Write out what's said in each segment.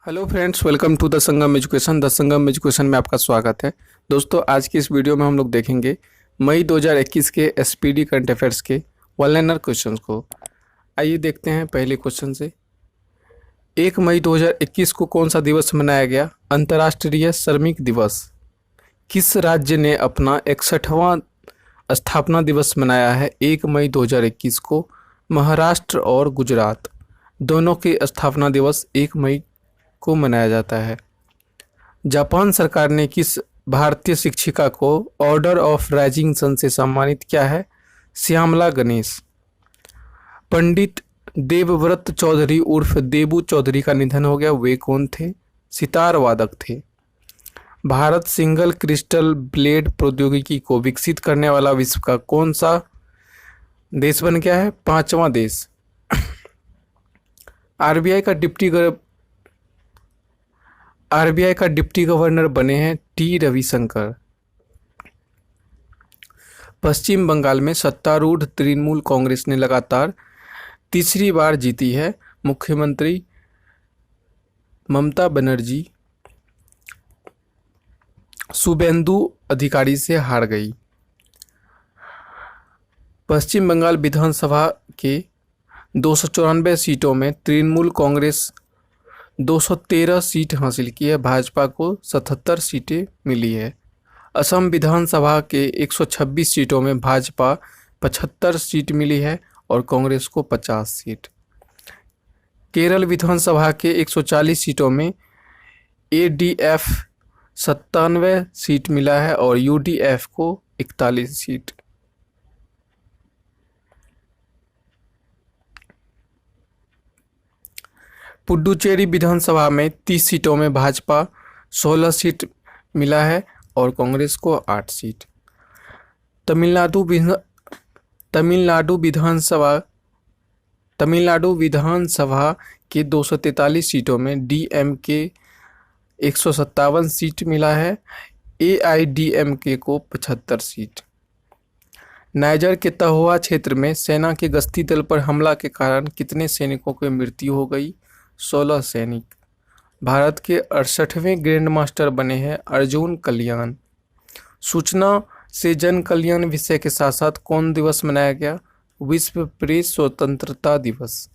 Hello friends, welcome to the Sangam education. The Sangam education में आपका स्वागत है। दोस्तों, आज की इस वीडियो में हम लोग देखेंगे मई 2021 के एसपीडी करंट अफेयर्स के वन लाइनर क्वेश्चंस को। आइए देखते हैं पहले क्वेश्चन से। 1 मई 2021 को कौन सा दिवस मनाया गया? अंतर्राष्ट्रीय श्रमिक दिवस। किस राज्य ने अपना 61वां स्थापना दिवस मनाया है 1 मई 2021 को? महाराष्ट्र और गुजरात दोनों के स्थापना दिवस 1 मई को मनाया जाता है। जापान सरकार ने किस भारतीय शिक्षिका को ऑर्डर ऑफ राइजिंग सन से सम्मानित किया है? श्यामला गणेश। पंडित देवव्रत चौधरी उर्फ देबू चौधरी का निधन हो गया। वे कौन थे? सितार वादक थे। भारत सिंगल क्रिस्टल ब्लेड प्रौद्योगिकी को विकसित करने वाला विश्व का कौन सा देश बन गया है? 5वां देश। आरबीआई का डिप्टी गवर्नर बने हैं टी रविशंकर। पश्चिम बंगाल में सत्तारूढ़ तृणमूल कांग्रेस ने लगातार तीसरी बार जीती है। मुख्यमंत्री ममता बनर्जी शुभेंदु अधिकारी से हार गई। पश्चिम बंगाल विधानसभा के 294 सीटों में तृणमूल कांग्रेस 213 सीट हासिल की है। भाजपा को 77 सीटें मिली है। असम विधानसभा के 126 सीटों में भाजपा 75 सीट मिली है और कांग्रेस को 50 सीट। केरल विधानसभा के 140 सीटों में एडीएफ 97 सीट मिला है और यूडीएफ को 41 सीट। पुडुचेरी विधानसभा में 30 सीटों में भाजपा 16 सीट मिला है और कांग्रेस को 8 सीट। तमिलनाडु विधानसभा के 243 सीटों में डीएमके 157 सीट मिला है। एआईडीएमके को 75 सीट। नाइजर के तहोआ क्षेत्र में सेना के गश्ती दल पर हमला के कारण कितने सैनिकों की मृत्यु हो गई? 16 सैनिक। भारत के 68वें ग्रैंड मास्टर बने हैं अर्जुन कल्याण। सूचना से जन कल्याण विषय के साथ साथ कौन दिवस मनाया गया? विश्व प्रेस स्वतंत्रता दिवस।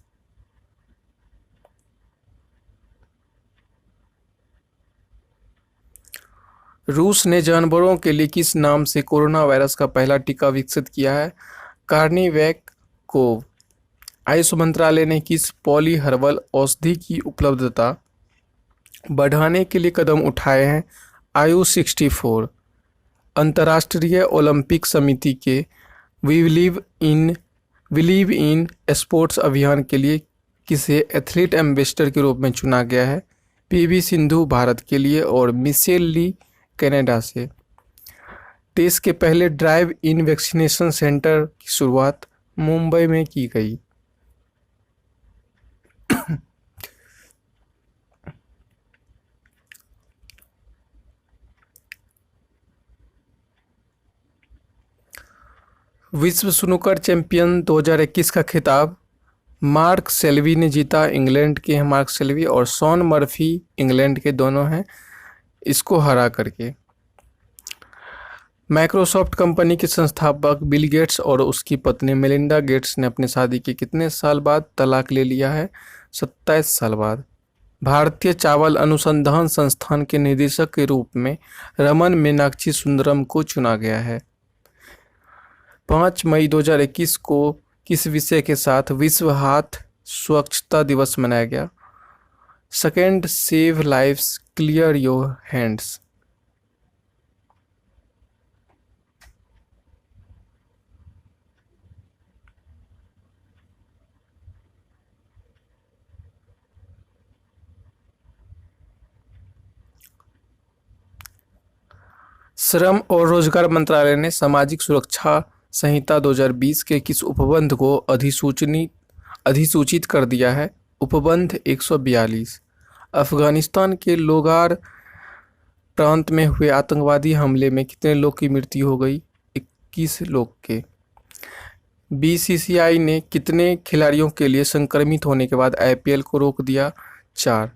रूस ने जानवरों के लिए किस नाम से कोरोना वायरस का पहला टीका विकसित किया है? कार्निवैक कोव। आयुष मंत्रालय ने किस पॉली हर्बल औषधि की उपलब्धता बढ़ाने के लिए कदम उठाए हैं? आयुष 64। अंतर्राष्ट्रीय ओलंपिक समिति के बिलीव इन स्पोर्ट्स अभियान के लिए किसे एथलीट एम्बेसडर के रूप में चुना गया है? पीवी सिंधु भारत के लिए और मिशेल ली कनाडा से। देश के पहले ड्राइव इन वैक्सीनेशन सेंटर की शुरुआत मुंबई में की गई। विश्व स्नूकर चैंपियन 2021 का खिताब मार्क सेल्वी ने जीता। इंग्लैंड के हैं मार्क सेल्वी और शॉन मर्फी इंग्लैंड के दोनों हैं, इसको हरा करके। माइक्रोसॉफ्ट कंपनी के संस्थापक बिल गेट्स और उसकी पत्नी मेलिंडा गेट्स ने अपनी शादी के कितने साल बाद तलाक ले लिया है? 27 साल बाद। भारतीय चावल अनुसंधान संस्थान के निदेशक के रूप में रमन मीनाक्षी सुंदरम को चुना गया है। 5 मई 2021 को किस विषय के साथ विश्व हाथ स्वच्छता दिवस मनाया गया? Second save lives clear your hands. श्रम और रोजगार मंत्रालय ने सामाजिक सुरक्षा संहिता 2020 के किस उपबंध को अधिसूचित कर दिया है? उपबंध 142। अफगानिस्तान के लोगार प्रांत में हुए आतंकवादी हमले में कितने लोग की मृत्यु हो गई? 21 लोग के। बीसीसीआई ने कितने खिलाड़ियों के लिए संक्रमित होने के बाद आईपीएल को रोक दिया? 4।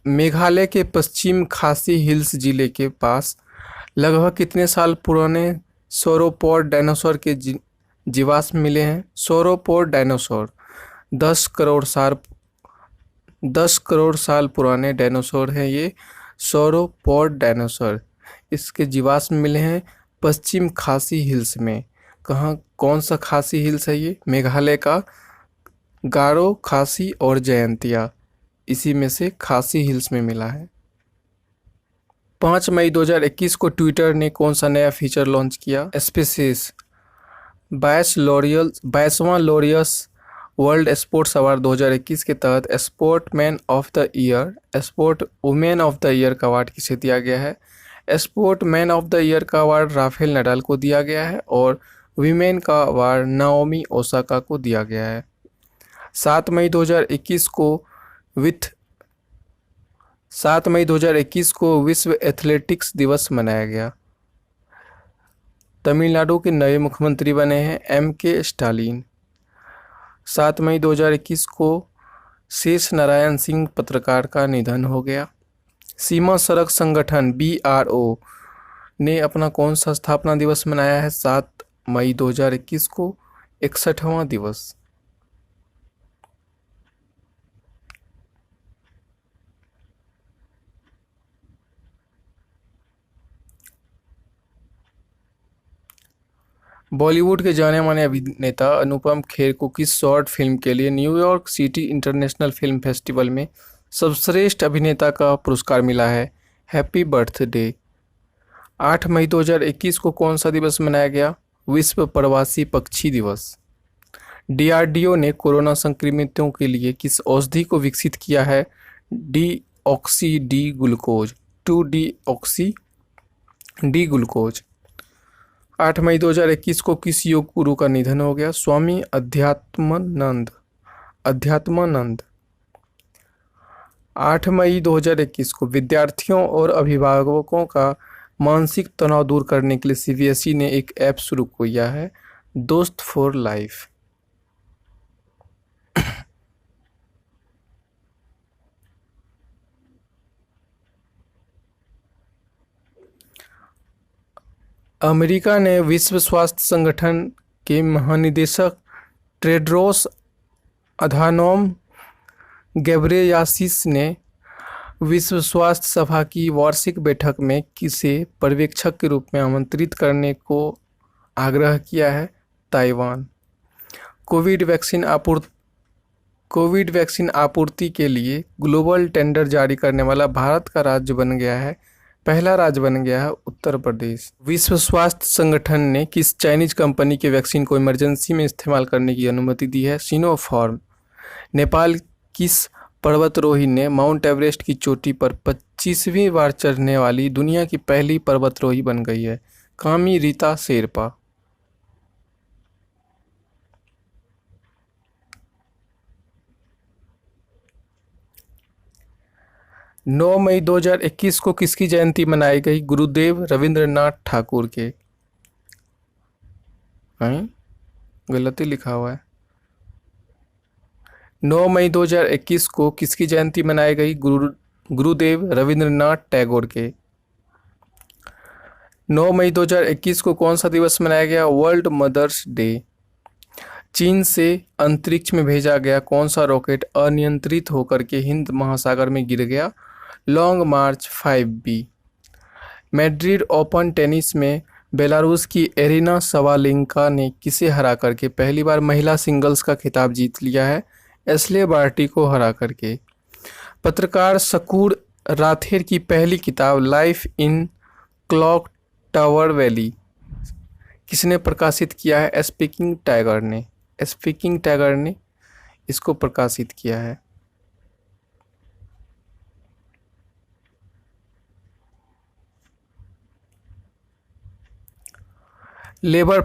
मेघालय के पश्चिम खासी हिल्स जिले के पास लगभग कितने साल पुराने सौरोपॉड डायनासोर के जीवाश्म मिले हैं? सौरोपॉड डायनासोर 10 करोड़ साल पुराने डायनासोर हैं ये सौरोपॉड डायनासोर। इसके जीवाश्म मिले हैं पश्चिम खासी हिल्स में। कहाँ, कौन सा खासी हिल्स है ये? मेघालय का गारो, खासी और जयंतिया, इसी में से खासी हिल्स में मिला है। 5 मई 2021 को ट्विटर ने कौन सा नया फीचर लॉन्च किया? स्पेसिस 22वां लॉरियस वर्ल्ड स्पोर्ट्स अवार्ड 2021 के तहत sport women of the year का अवार्ड किसे दिया गया है? Sport man of the year का अवार्ड राफेल नडाल को दिया गया है और वीमेन का अवार्ड नाओमी ओसाका को दिया गया है। 7 मई 2021 को विश्व एथलेटिक्स दिवस मनाया गया। तमिलनाडु के नए मुख्यमंत्री बने हैं MK स्टालिन। 7 मई 2021 को शेष नारायण सिंह पत्रकार का निधन हो गया। सीमा सड़क संगठन BRO ने अपना कौन सा स्थापना दिवस मनाया है 7 मई 2021 को? 61वां दिवस। बॉलीवुड के जाने माने अभिनेता अनुपम खेर को किस शॉर्ट फिल्म के लिए New York city international film festival में सर्वश्रेष्ठ अभिनेता का पुरस्कार मिला है? Happy birthday. 8 मई 2021 को कौन सा दिवस मनाया गया? विश्व प्रवासी पक्षी दिवस। DRDO ने कोरोना संक्रमितों के लिए किस औषधि को विकसित किया है? डीऑक्सी डी ग्लूकोज 2-डीऑक्सी डी ग्लूकोज। 8 मई 2021 को किस योग गुरु का निधन हो गया? स्वामी अध्यात्मानंद। 8 मई 2021 को विद्यार्थियों और अभिभावकों का मानसिक तनाव दूर करने के लिए CBSE ने एक ऐप शुरू किया है, दोस्त फॉर लाइफ। अमेरिका ने विश्व स्वास्थ्य संगठन के महानिदेशक टेड्रोस अधानोम गेब्रेयेसस ने विश्व स्वास्थ्य सभा की वार्षिक बैठक में किसे पर्यवेक्षक के रूप में आमंत्रित करने को आग्रह किया है? ताइवान। कोविड वैक्सीन आपूर्ति के लिए ग्लोबल टेंडर जारी करने वाला भारत का पहला राज्य बन गया है उत्तर प्रदेश। विश्व स्वास्थ्य संगठन ने किस चाइनीज कंपनी के वैक्सीन को इमरजेंसी में इस्तेमाल करने की अनुमति दी है? सिनोफार्म। नेपाल किस पर्वतारोही ने माउंट एवरेस्ट की चोटी पर 25वीं बार चढ़ने वाली दुनिया की पहली पर्वतारोही बन गई है? कामी रीता शेरपा। नौ मई 2021 को किसकी जयंती मनाई गई? गुरुदेव रविंद्रनाथ ठाकुर के। गलती लिखा हुआ है। 9 मई 2021 को किसकी जयंती मनाई गई? गुरुदेव रविंद्रनाथ टैगोर के। 9 मई 2021 को कौन सा दिवस मनाया गया? World mother's day. चीन से अंतरिक्ष में भेजा गया कौन सा रॉकेट अनियंत्रित होकर के हिंद महासागर में गिर गया? लॉन्ग मार्च 5B। मैड्रिड ओपन टेनिस में बेलारूस की एरिना सवालेंका ने किसे हरा करके पहली बार महिला सिंगल्स का खिताब जीत लिया है? एस्ले बार्टी को हरा करके। पत्रकार शकूर राथेर की पहली किताब life in clock tower valley किसने प्रकाशित किया है? स्पीकिंग टाइगर ने इसको प्रकाशित किया है। लेबर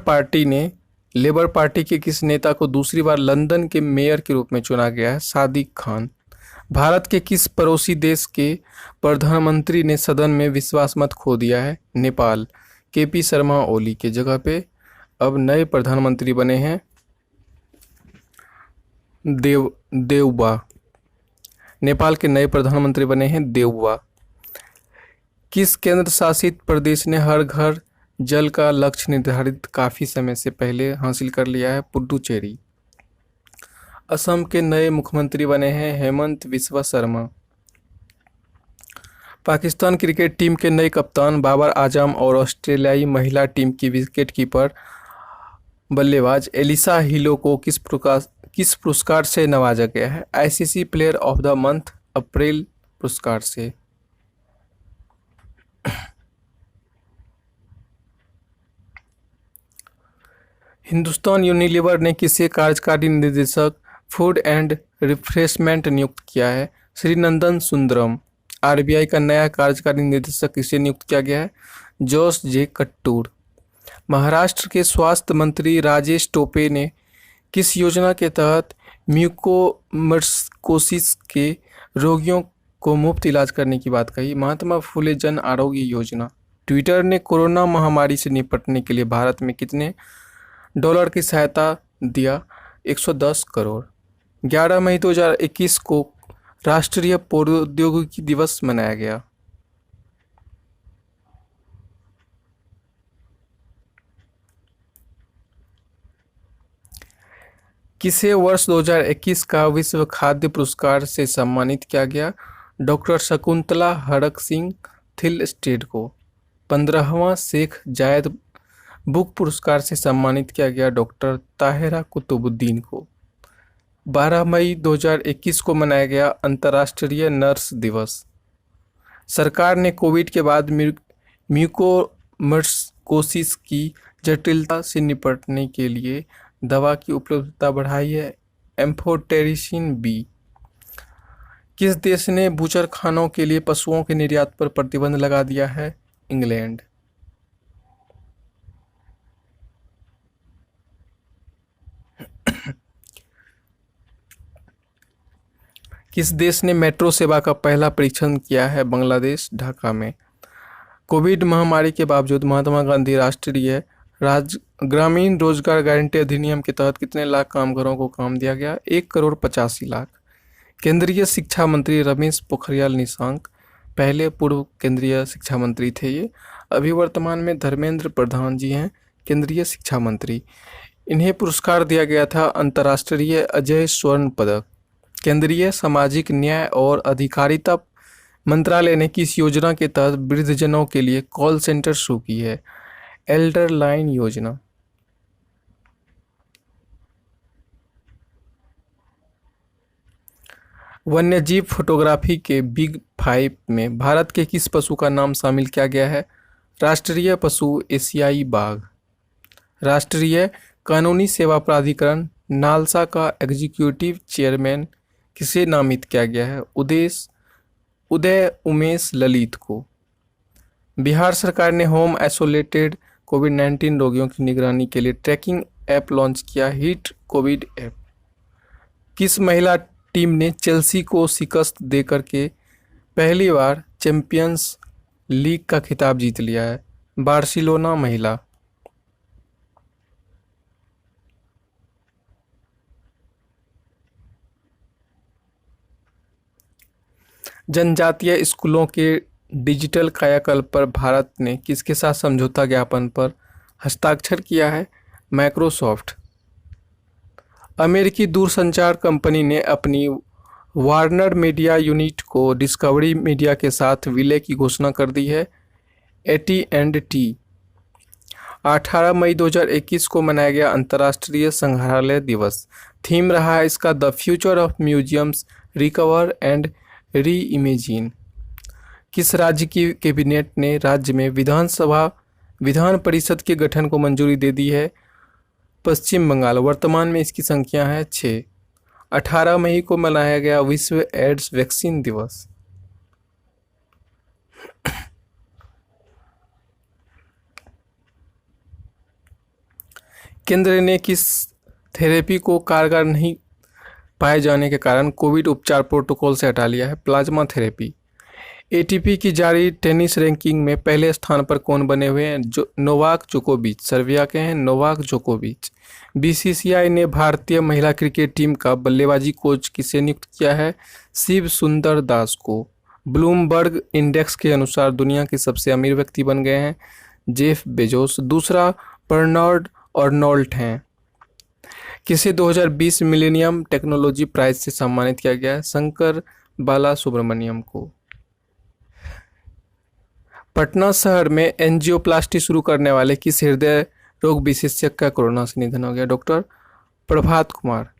पार्टी के किस नेता को दूसरी बार लंदन के मेयर के रूप में चुना गया है? सादिक खान। भारत के किस पड़ोसी देश के प्रधानमंत्री ने सदन में विश्वास मत खो दिया है? नेपाल। KP शर्मा ओली के जगह पे अब नए प्रधानमंत्री बने हैं देवबा। नेपाल के नए प्रधानमंत्री बने हैं देउवा। किस केंद्र शासित प्रदेश ने हर घर जल का लक्ष्य निर्धारित काफी समय से पहले हासिल कर लिया है? पुडुचेरी। असम के नए मुख्यमंत्री बने हैं हेमंत बिस्वा शर्मा। पाकिस्तान क्रिकेट टीम के नए कप्तान बाबर आजम और ऑस्ट्रेलियाई महिला टीम की विकेट कीपर बल्लेबाज एलिसा हिलो को किस पुरस्कार से नवाजा गया है? ICC player of the month अप्रैल पुरस्कार से। हिंदुस्तान यूनिलीवर ने किसे कार्यकारी निदेशक फूड एंड रिफ्रेशमेंट नियुक्त किया है? श्री नंदन सुंदरम। आरबीआई का नया कार्यकारी निदेशक किसे नियुक्त किया गया है? जोश जे कट्टूर। महाराष्ट्र के स्वास्थ्य मंत्री राजेश टोपे ने किस योजना के तहत म्यूकोमस्कोसिस के रोगियों को मुफ्त इलाज करने की बात कही? महात्मा फुले जन आरोग्य योजना। ट्विटर ने कोरोना महामारी से निपटने के लिए भारत में कितने डॉलर की सहायता दिया? 110 करोड़। 11 मई 2021 को राष्ट्रीय प्रौद्योगिकी दिवस मनाया गया। किसे वर्ष 2021 का विश्व खाद्य पुरस्कार से सम्मानित किया गया? डॉक्टर शकुंतला हड़क सिंह थिल-स्टेड को। 15वां शेख जायद बुक पुरस्कार से सम्मानित किया गया डॉक्टर ताहिरा कुतुबुद्दीन को। 12 मई 2021 को मनाया गया अंतर्राष्ट्रीय नर्स दिवस। सरकार ने कोविड के बाद म्यूकोमस्कोसिस की जटिलता से निपटने के लिए दवा की उपलब्धता बढ़ाई है, एम्फोटेरिसिन बी। किस देश ने बूचड़खानों के लिए पशुओं के निर्यात पर प्रतिबंध लगा दिया है? इंग्लैंड। किस देश ने मेट्रो सेवा का पहला परीक्षण किया है? बांग्लादेश, ढाका में। कोविड महामारी के बावजूद महात्मा गांधी राष्ट्रीय ग्रामीण रोजगार गारंटी अधिनियम के तहत कितने लाख कामगारों को काम दिया गया? 1,85,00,000। केंद्रीय शिक्षा मंत्री रमेश पोखरियाल निशंक पहले पूर्व केंद्रीय शिक्षा मंत्री थे। ये अभी वर्तमान में धर्मेंद्र प्रधान जी हैं केंद्रीय शिक्षा मंत्री। इन्हें पुरस्कार दिया गया था अंतर्राष्ट्रीय अजय स्वर्ण पदक। केंद्रीय सामाजिक न्याय और अधिकारिता मंत्रालय ने किस योजना के तहत वृद्धजनों के लिए कॉल सेंटर शुरू की है? एल्डर लाइन योजना। वन्यजीव फोटोग्राफी के बिग 5 में भारत के किस पशु का नाम शामिल किया गया है? राष्ट्रीय पशु एशियाई बाघ। राष्ट्रीय कानूनी सेवा प्राधिकरण नालसा का एग्जीक्यूटिव चेयरमैन किसे नामित किया गया है? उदय उमेश ललित को। बिहार सरकार ने होम आइसोलेटेड कोविड-19 रोगियों की निगरानी के लिए ट्रैकिंग ऐप लॉन्च किया, हिट कोविड ऐप। किस महिला टीम ने चेल्सी को शिकस्त देकर के पहली बार चैंपियंस लीग का खिताब जीत लिया है? बार्सिलोना महिला। जनजातीय स्कूलों के डिजिटल कायाकल्प पर भारत ने किसके साथ समझौता ज्ञापन पर हस्ताक्षर किया है? माइक्रोसॉफ्ट। अमेरिकी दूरसंचार कंपनी ने अपनी वार्नर मीडिया यूनिट को डिस्कवरी मीडिया के साथ विलय की घोषणा कर दी है, AT&T। 18 मई 2021 को मनाया गया अंतर्राष्ट्रीय संग्रहालय दिवस। थीम रहा है इसका the future of museums recover and re imagine. किस राज्य की कैबिनेट ने राज्य में विधान परिषद के गठन को मंजूरी दे दी है? पश्चिम बंगाल। वर्तमान में इसकी संख्या है 6। 18 मई को मनाया गया विश्व एड्स वैक्सीन दिवस। केंद्र ने किस थेरेपी को कारगर नहीं पाए जाने के कारण कोविड उपचार प्रोटोकॉल से हटा लिया है? Plasma therapy. एटीपी की जारी टेनिस रैंकिंग में पहले स्थान पर कौन बने हुए हैं? जो नोवाक जोकोविच, सर्बिया के हैं नोवाक जोकोविच। बीसीसीआई ने भारतीय महिला क्रिकेट टीम का बल्लेबाजी कोच किसे नियुक्त किया है? शिव सुंदर दास को। ब्लूमबर्ग इंडेक्स के अनुसार दुनिया के सबसे अमीर व्यक्ति बन गए हैं जेफ बेजोस। दूसरा बर्नार्ड अर्नोल्ट हैं। किसे 2020 मिलेनियम टेक्नोलॉजी प्राइज से सम्मानित किया गया है? शंकर बाला सुब्रमण्यम को। पटना शहर में एंजियोप्लास्टी शुरू करने वाले किस हृदय रोग विशेषज्ञ का कोरोना से निधन हो गया? डॉक्टर प्रभात कुमार।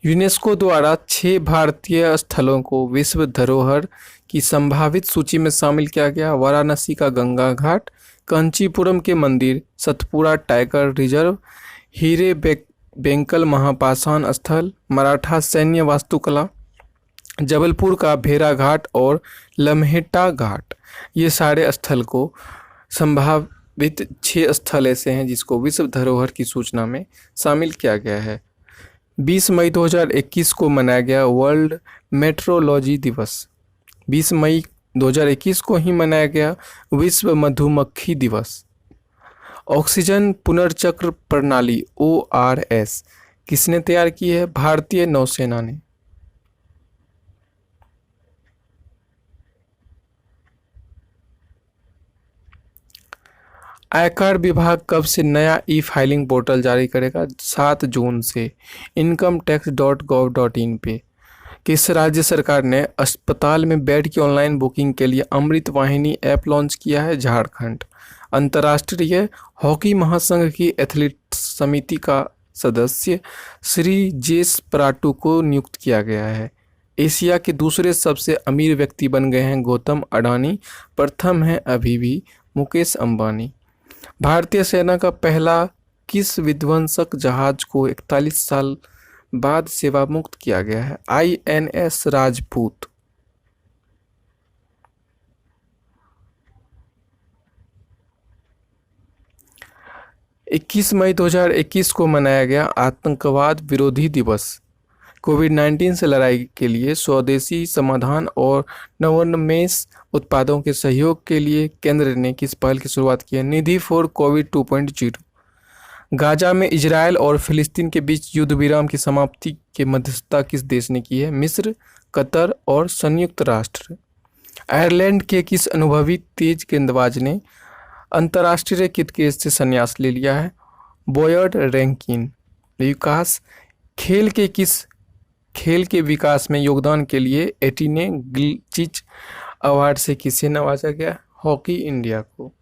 यूनेस्को द्वारा 6 भारतीय स्थलों को विश्व धरोहर की संभावित सूची में शामिल किया गया। वाराणसी का गंगा घाट, कांचीपुरम के मंदिर, सतपुरा टाइगर रिजर्व, हीरे बेंकल महापाषाण स्थल, मराठा सैन्य वास्तुकला, जबलपुर का भेरा घाट और लम्हेटा घाट। ये सारे स्थल को संभावित 6 स्थल ऐसे हैं जिसको विश्व धरोहर की सूचना में शामिल किया गया है। 20 मई 2021 को मनाया गया वर्ल्ड मेट्रोलॉजी दिवस। 20 मई 2021 को ही मनाया गया विश्व मधुमक्खी दिवस। ऑक्सीजन पुनर्चक्र प्रणाली ORS किसने तैयार की है? भारतीय नौसेना ने। आयकर विभाग कब से नया ई-फाइलिंग पोर्टल जारी करेगा? 7 जून से incometax.gov.in पे। किस राज्य सरकार ने अस्पताल में बेड की ऑनलाइन बुकिंग के लिए अमृत वाहिनी ऐप लॉन्च किया है? झारखंड। अंतर्राष्ट्रीय हॉकी महासंघ की एथलीट समिति का सदस्य श्री जेस पराटू को नियुक्त किया गया है। एशिया के दूसरे सबसे अमीर व्यक्ति बन गए हैं गौतम अडानी। प्रथम है अभी भी मुकेश अंबानी। भारतीय सेना का पहला किस विध्वंसक जहाज को 41 साल बाद सेवा मुक्त किया गया है? INS राजपूत। इक्कीस मई 2021 को मनाया गया आतंकवाद विरोधी दिवस। कोविड-19 से लड़ाई के लिए स्वदेशी समाधान और नवोन्मेष उत्पादों के सहयोग के लिए केंद्र ने किस पहल की शुरुआत की है? निधि फॉर कोविड 2.0। गाजा में इजरायल और फिलिस्तीन के बीच युद्ध विराम की समाप्ति के मध्यस्थता किस देश ने की है? मिस्र, कतर और संयुक्त राष्ट्र। आयरलैंड के किस अनुभवी तेज गेंदबाज ने अंतर्राष्ट्रीय क्रिकेट से संन्यास ले लिया है? Boyd Rankine. विकास खेल के विकास में योगदान के लिए एटीने गिलचिच अवार्ड से किसे नवाजा गया? हॉकी इंडिया को।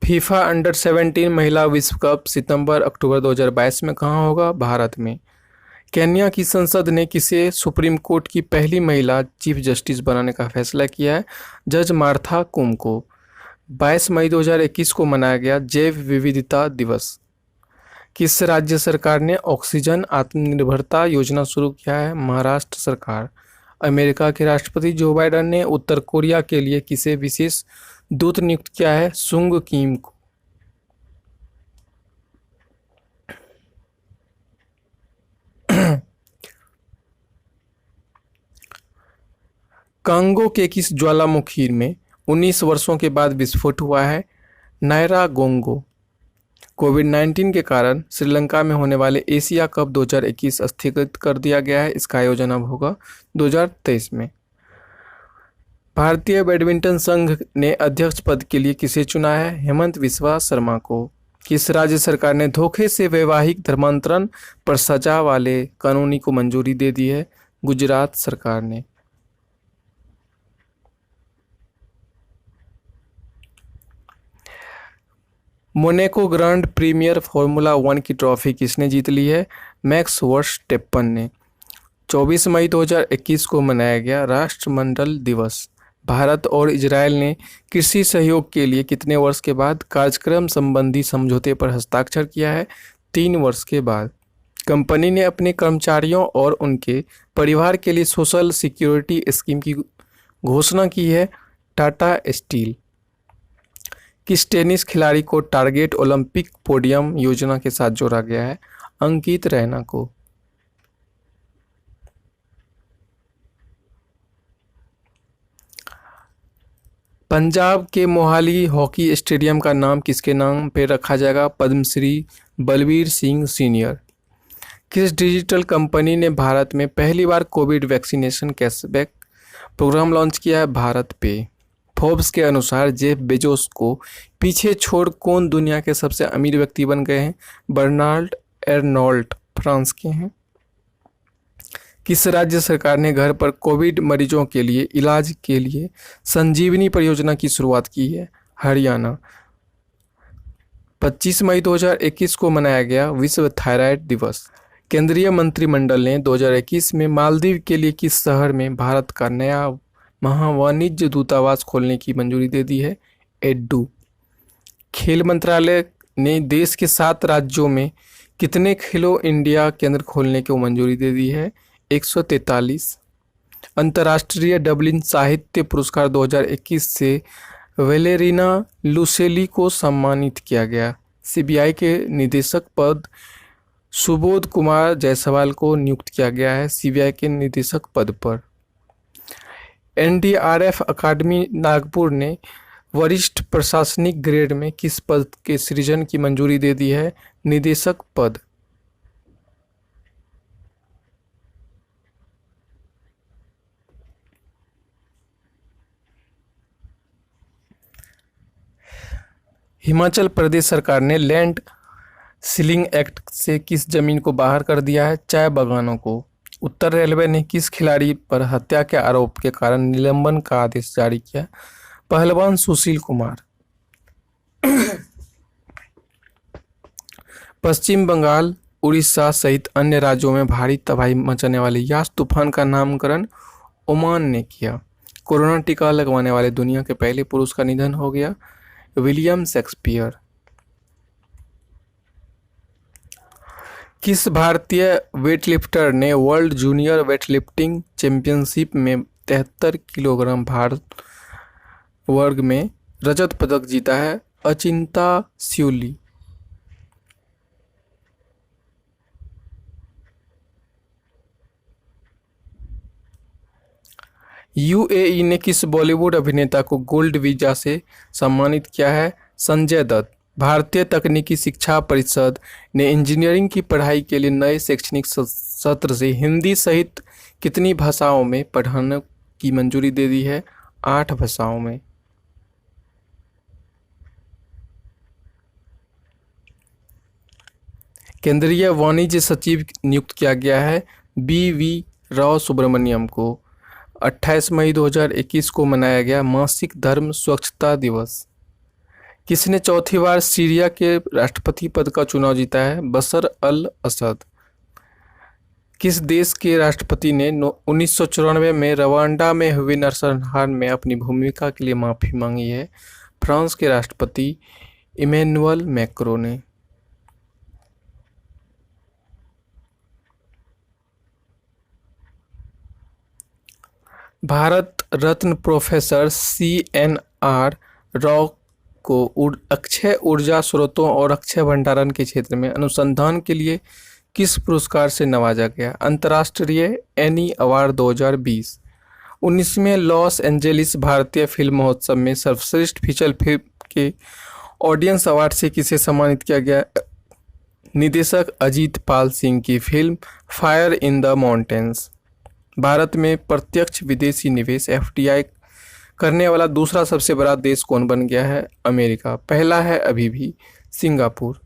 फीफा अंडर 17 महिला विश्व कप सितंबर-अक्टूबर 2022 में कहाँ होगा? भारत में। केन्या की संसद ने किसे सुप्रीम कोर्ट की पहली महिला चीफ जस्टिस बनाने का फैसला किया है? जज मार्था कुम को। 22 मई 2021 को मनाया गया जैव विविधता दिवस। किस राज्य सरकार ने ऑक्सीजन आत्मनिर्भरता योजना शुरू किया है? महाराष्ट्र सरकार। अमेरिका के राष्ट्रपति जो बाइडेन ने उत्तर कोरिया के लिए किसे विशेष दूत नियुक्त किया है? सुंग किम को। कांगो के किस ज्वालामुखी में 19 वर्षों के बाद विस्फोट हुआ है? नायरागोंगो। कोविड-19 के कारण श्रीलंका में होने वाले एशिया कप 2021 स्थगित कर दिया गया है। इसका आयोजन अब होगा 2023 में। भारतीय बैडमिंटन संघ ने अध्यक्ष पद के लिए किसे चुना है? हेमंत बिस्वा शर्मा को। किस राज्य सरकार ने धोखे से वैवाहिक धर्मांतरण पर सजा वाले कानूनी को मंजूरी दे दी है? गुजरात सरकार ने। मोनेको ग्रांड प्रीमियर फॉर्मूला 1 की ट्रॉफी किसने जीत ली है? मैक्स वर्स्टेपन ने। 24 मई 2021 को मनाया गया राष्ट्रमंडल दिवस। भारत और इजरायल ने कृषि सहयोग के लिए कितने वर्ष के बाद कार्यक्रम संबंधी समझौते पर हस्ताक्षर किया है? 3 वर्ष के बाद। कंपनी ने अपने कर्मचारियों और उनके परिवार के लिए सोशल सिक्योरिटी स्कीम की घोषणा की है। टाटा स्टील। किस टेनिस खिलाड़ी को टारगेट ओलंपिक पोडियम योजना के साथ जोड़ा गया है? अंकित रैना को। पंजाब के मोहाली हॉकी स्टेडियम का नाम किसके नाम पे रखा जाएगा? पद्मश्री बलबीर सिंह सीनियर। किस डिजिटल कंपनी ने भारत में पहली बार COVID vaccination cashback program launch किया है? भारत पे। फोर्ब्स के अनुसार जेफ बेजोस को पीछे छोड़ कौन दुनिया के सबसे अमीर व्यक्ति बन गए हैं? बर्नार्ड एर्नोल्ट फ्रांस के हैं। किस राज्य सरकार ने घर पर कोविड मरीजों के लिए इलाज के लिए संजीवनी परियोजना की शुरुआत की है? हरियाणा। 25 मई 2021 को मनाया गया विश्व थायराइड दिवस। केंद्रीय मंत्रिमंडल ने 2021 में मालदीव के लिए किस शहर में भारत का नया महावाणिज्य दूतावास खोलने की मंजूरी दे दी है? एड्डू। खेल मंत्रालय ने देश के 7 राज्यों में कितने खेलो इंडिया केंद्र खोलने को मंजूरी दे दी है? 143। अंतर्राष्ट्रीय डबलिन साहित्य पुरस्कार 2021 से वेलेरिना लुसेली को सम्मानित किया गया। सीबीआई के निदेशक पद सुबोध कुमार जायसवाल को नियुक्त किया गया है सीबीआई के निदेशक पद पर। एनडीआरएफ अकादमी नागपुर ने वरिष्ठ प्रशासनिक ग्रेड में किस पद के सृजन की मंजूरी दे दी है? निदेशक पद। हिमाचल प्रदेश सरकार ने लैंड सीलिंग एक्ट से किस जमीन को बाहर कर दिया है? चाय बागानों को। उत्तर रेलवे ने किस खिलाड़ी पर हत्या के आरोप के कारण निलंबन का आदेश जारी किया? पहलवान सुशील कुमार। पश्चिम बंगाल, उड़ीसा सहित अन्य राज्यों में भारी तबाही मचाने वाले यास तूफान का नामकरण ओमान ने किया। कोरोना टीका लगवाने वाले दुनिया के पहले पुरुष का निधन हो गया, विलियम शेक्सपियर। किस भारतीय वेटलिफ्टर ने वर्ल्ड जूनियर वेटलिफ्टिंग चैंपियनशिप में 73 किलोग्राम भार वर्ग में रजत पदक जीता है? अचिंता स्यूली। यूएई ने किस बॉलीवुड अभिनेता को गोल्ड वीजा से सम्मानित किया है? संजय दत्त। भारतीय तकनीकी शिक्षा परिषद ने इंजीनियरिंग की पढ़ाई के लिए नए शैक्षणिक सत्र से हिंदी सहित कितनी भाषाओं में पढ़ाने की मंजूरी दे दी है? 8 भाषाओं में। केंद्रीय वाणिज्य सचिव नियुक्त किया गया है BV राव सुब्रमण्यम को। 28 मई 2021 को मनाया गया मासिक धर्म स्वच्छता दिवस। किसने चौथी बार सीरिया के राष्ट्रपति पद का चुनाव जीता है? बशर अल असद। किस देश के राष्ट्रपति ने 1994 में रवांडा में हुए नरसंहार में अपनी भूमिका के लिए माफी मांगी है? फ्रांस के राष्ट्रपति इमैनुअल मैक्रो ने। भारत रत्न प्रोफेसर CNR राव को अक्षय ऊर्जा स्रोतों और अक्षय भंडारण के क्षेत्र में अनुसंधान के लिए किस पुरस्कार से नवाजा गया? अंतर्राष्ट्रीय एनी अवार्ड 2020। 19वें लॉस एंजेलिस भारतीय फिल्म महोत्सव में सर्वश्रेष्ठ फीचर फिल्म के ऑडियंस अवार्ड से किसे सम्मानित किया गया? निदेशक अजीत पाल सिंह की film fire in the mountains. Bharat में प्रत्यक्ष विदेशी निवेश FDI करने वाला दूसरा सबसे बड़ा देश कौन बन गया है? अमेरिका। पहला है अभी भी सिंगापुर।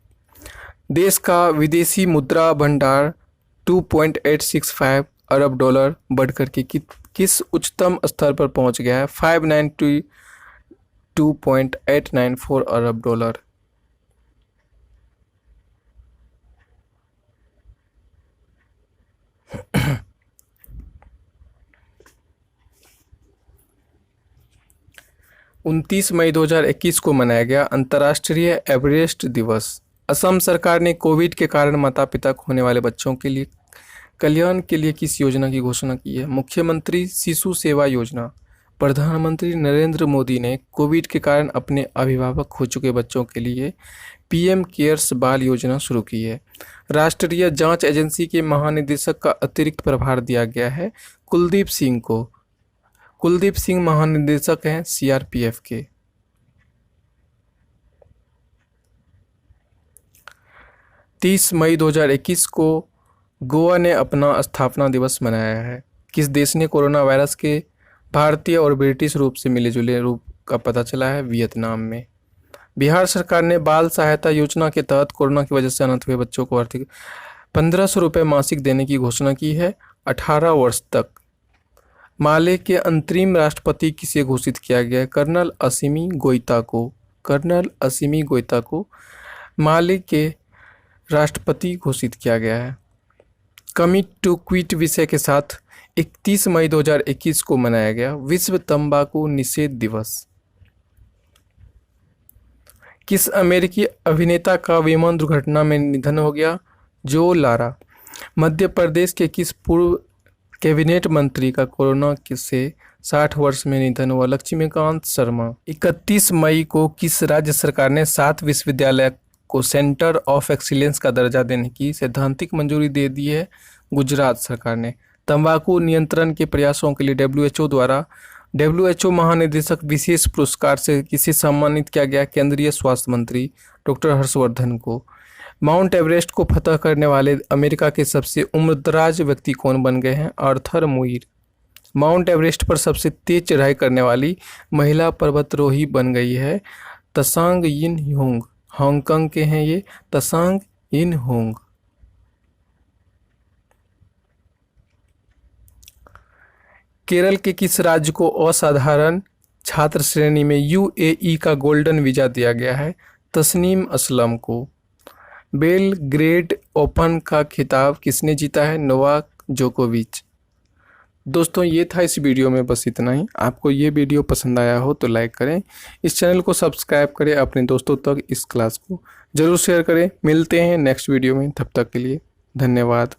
देश का विदेशी मुद्रा भंडार 2.865 अरब डॉलर बढ़कर के किस उच्चतम स्तर पर पहुंच गया है? 592.894 अरब डॉलर। उनतीस मई 2021 को मनाया गया अंतर्राष्ट्रीय एवरेस्ट दिवस। असम सरकार ने कोविड के कारण माता पिता खोने वाले बच्चों के लिए कल्याण के लिए किस योजना की घोषणा की है? मुख्यमंत्री शिशु सेवा योजना। प्रधानमंत्री नरेंद्र मोदी ने कोविड के कारण अपने अभिभावक खो चुके बच्चों के लिए PM केयर्स बाल योजना शुरू की है। राष्ट्रीय जांच एजेंसी के महानिदेशक का अतिरिक्त प्रभार दिया गया है कुलदीप सिंह को। कुलदीप सिंह महानिदेशक हैं सीआरपीएफ के। 30 मई 2021 को गोवा ने अपना स्थापना दिवस मनाया है। किस देश ने कोरोना वायरस के भारतीय और ब्रिटिश रूप से मिले जुले रूप का पता चला है? वियतनाम में। बिहार सरकार ने बाल सहायता योजना के तहत कोरोना की वजह से अनाथ हुए बच्चों को आर्थिक 1500 रुपये मासिक देने की घोषणा की है 18 वर्ष तक। माले के अंतरिम राष्ट्रपति किसे घोषित किया गया है? कर्नल असीमी गोइता को। कर्नल असीमी गोइता को माले के राष्ट्रपति घोषित किया गया है। कमिट टू क्विट विषय के साथ 31 मई 2021 को मनाया गया विश्व तंबाकू निषेध दिवस। किस अमेरिकी अभिनेता का विमान दुर्घटना में निधन हो गया? जो लारा। मध्य प्रदेश के किस पूर्व कैबिनेट मंत्री का कोरोना से 60 वर्ष में निधन हुआ? लक्ष्मीकांत शर्मा। 31 मई को किस राज्य सरकार ने 7 विश्वविद्यालय को सेंटर ऑफ एक्सीलेंस का दर्जा देने की सैद्धांतिक मंजूरी दे दी है? गुजरात सरकार ने। तंबाकू नियंत्रण के प्रयासों के लिए डब्ल्यूएचओ द्वारा डब्ल्यूएचओ महानिदेशक विशेष पुरस्कार से किसे सम्मानित किया गया? केंद्रीय स्वास्थ्य मंत्री डॉक्टर हर्षवर्धन को। माउंट एवरेस्ट को फतह करने वाले अमेरिका के सबसे उम्रदराज व्यक्ति कौन बन गए हैं? Arthur Muir. माउंट एवरेस्ट पर सबसे तेज चढ़ाई करने वाली महिला पर्वतारोही बन गई है त्सांग यिन होंग। हांगकांग के हैं ये त्सांग यिन होंग। केरल के किस राज्य को असाधारण छात्र श्रेणी में यूएई का गोल्डन वीजा दिया गया है? तस्नीम असलम को। बेलग्रेड ओपन का खिताब किसने जीता है? नोवाक जोकोविच। दोस्तों ये था इस वीडियो में, बस इतना ही। आपको ये वीडियो पसंद आया हो तो लाइक करें, इस चैनल को सब्सक्राइब करें, अपने दोस्तों तक इस क्लास को ज़रूर शेयर करें। मिलते हैं नेक्स्ट वीडियो में, तब तक के लिए धन्यवाद।